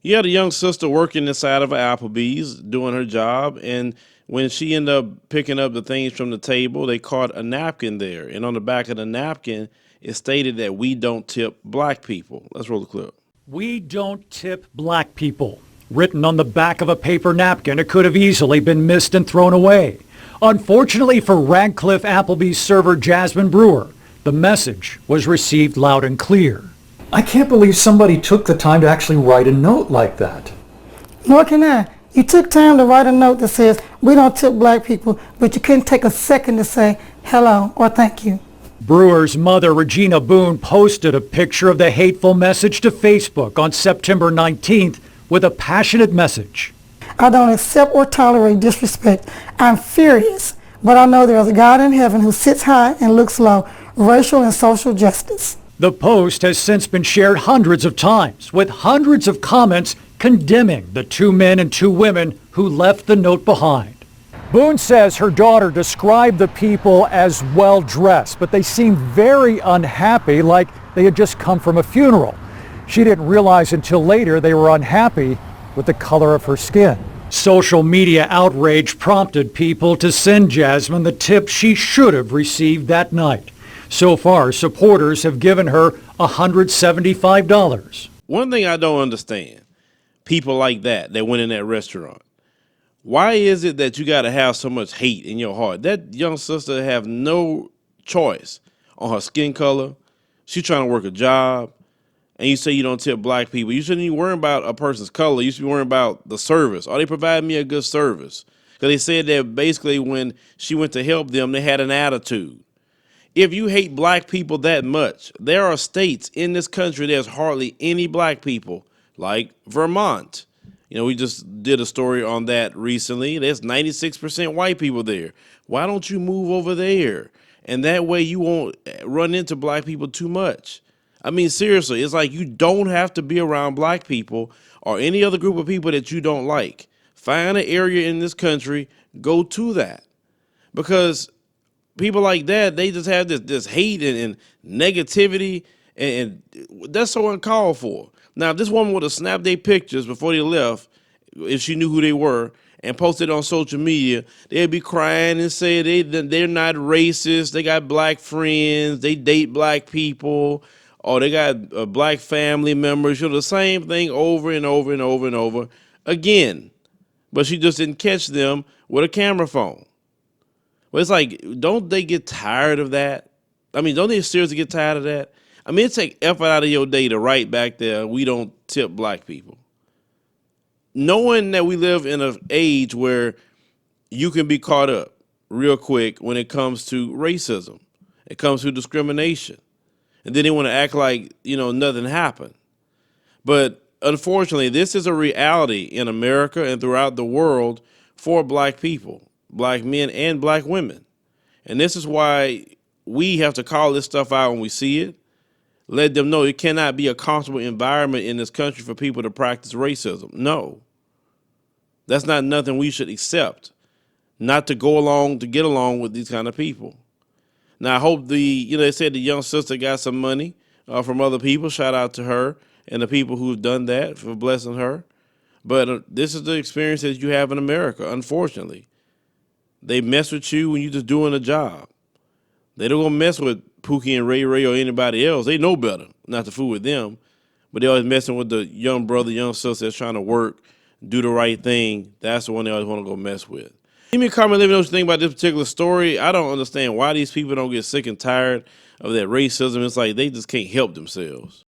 You had a young sister working inside of an Applebee's doing her job, and when she ended up picking up the things from the table, they caught a napkin there. And on the back of the napkin, it stated that we don't tip black people. Let's roll the clip. We don't tip black people. Written on the back of a paper napkin, it could have easily been missed and thrown away. Unfortunately for Radcliffe Applebee's server Jasmine Brewer, the message was received loud and clear. I can't believe somebody took the time to actually write a note like that. Nor can I. You took time to write a note that says, we don't tip black people, but you couldn't take a second to say hello or thank you. Brewer's mother, Regina Boone, posted a picture of the hateful message to Facebook on September 19th with a passionate message. I don't accept or tolerate disrespect. I'm furious, but I know there is a God in heaven who sits high and looks low, racial and social justice. The post has since been shared hundreds of times, with hundreds of comments condemning the 2 men and 2 women who left the note behind. Boone says her daughter described the people as well-dressed, but they seemed very unhappy, like they had just come from a funeral. She didn't realize until later they were unhappy with the color of her skin. Social media outrage prompted people to send Jasmine the tip she should have received that night. So far, supporters have given her $175. One thing I don't understand, people like that went in that restaurant. Why is it that you got to have so much hate in your heart? That young sister have no choice on her skin color. She's trying to work a job, and you say you don't tip black people. You shouldn't even worry about a person's color. You should be worrying about the service. Are they providing me a good service? Because they said that basically when she went to help them, they had an attitude. If you hate black people that much, there are states in this country there's hardly any black people, like Vermont. You know, we just did a story on that recently. There's 96% white people there. Why don't you move over there? And that way you won't run into black people too much. I mean, seriously, it's like you don't have to be around black people or any other group of people that you don't like. Find an area in this country, go to that. Because people like that, they just have this hate and negativity, and that's so uncalled for. Now, if this woman would have snapped their pictures before they left, if she knew who they were, and posted on social media, they'd be crying and say they're not racist, they got black friends, they date black people, or they got black family members. You know, the same thing over and over and over and over again. But she just didn't catch them with a camera phone. But it's like, don't they get tired of that? I mean, don't they seriously get tired of that? I mean, it takes effort out of your day to write back there, we don't tip black people. Knowing that we live in an age where you can be caught up real quick when it comes to racism, it comes to discrimination. And then they want to act like, you know, nothing happened. But unfortunately, this is a reality in America and throughout the world for black people, black men and black women. And this is why we have to call this stuff out when we see it. Let them know it cannot be a comfortable environment in this country for people to practice racism. No. That's not nothing we should accept. Not to get along with these kind of people. Now, I hope they said the young sister got some money from other people. Shout out to her and the people who've done that for blessing her. But this is the experience that you have in America, unfortunately. They mess with you when you're just doing a job. They don't gonna mess with Pookie and Ray Ray or anybody else. They know better not to fool with them. But they're always messing with the young brother, young sister that's trying to work, do the right thing. That's the one they always want to go mess with. Leave me a comment, let me know what you think about this particular story. I don't understand why these people don't get sick and tired of that racism. It's like they just can't help themselves.